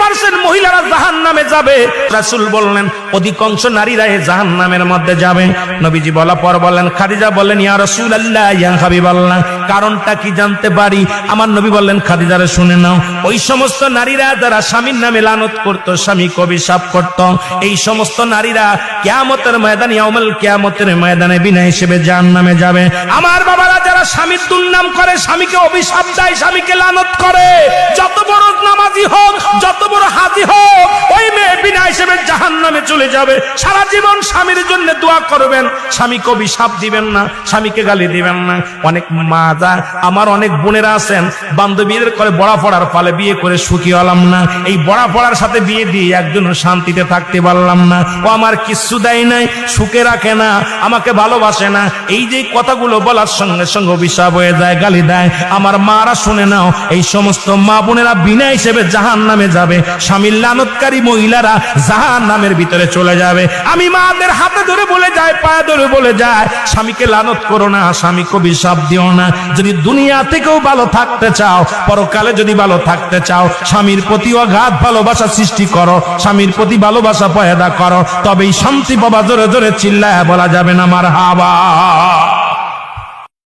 90% মহিলারা জাহান্নামে যাবে। রাসূল বললেন অধিকাংশ নারীরা এই জাহান্নামের মধ্যে যাবে। নবীজি বলা পর বললেন, খাদিজা বললেন ইয়া রাসূলুল্লাহ ইয়া হাবিবাল্লাহ, কারণটা কি জানতে পারি? আমার নবী বললেন, খাদিজারে শুনে নাও, ওই সমস্ত নারীরা যারা স্বামীর নামে লানত করত, স্বামীকে অভিশাপ করত, এই সমস্ত নারীরা কিয়ামতের ময়দানে, ইয়াউমুল কিয়ামতের ময়দানে বিনা হিসেবে জাহান্নামে যাবে। আমার বাবারা, যারা স্বামীর দুর্নাম করে, স্বামীকে অভিশাপ দেয়, স্বামীকে লানত করে, যত বড় নামাজি হোক, যত বড় হাজি হোক, ওই মেয়ে বিনা হিসেবে জাহান্নামে চলে যাবে। সারা জীবন স্বামীর জন্য দোয়া করবেন, স্বামীকে অভিশাপ দিবেন না, স্বামীকে গালি দিবেন না। অনেক মা যা, আমার অনেক বোনেরা আছেন, বান্ধবীদের করে বড়া পড়ার ফলে বিয়ে করে সুখী হলাম না, এই বড়া পড়ার সাথে বিয়ে দিয়ে একজনও শান্তিতে থাকতে পারলাম না, ও আমার কিচ্ছু দেয় নাই, সুখে রাখে না, আমাকে ভালোবাসে না। এই যে কথাগুলো বলার সঙ্গে সঙ্গে অভিশাপ হয়ে যায়, গালি দেয়। আমার মারা শুনে নাও, এই সমস্ত মা বোনেরা বিনা হিসেবে জাহান্নামে যাবে। স্বামীর লানতকারী মহিলারা জাহান্নামের ভিতরে চলে যাবে। আমি মাদের হাতে ধরে বলে যায়, পায়ে ধরে বলে যায়, স্বামীকে লানত করো না, স্বামীকে অভিশাপ দিও না। যদি দুনিয়া থেকেও ভালো থাকতে চাও, পরকালে যদি ভালো থাকতে চাও, স্বামীর প্রতি অগাধ ভালোবাসা সৃষ্টি করো, স্বামীর প্রতি ভালোবাসা পয়দা করো, তবেই শান্তি পাবা। জোরে জোরে চিল্লায় বলা যাবে না মারহাবা।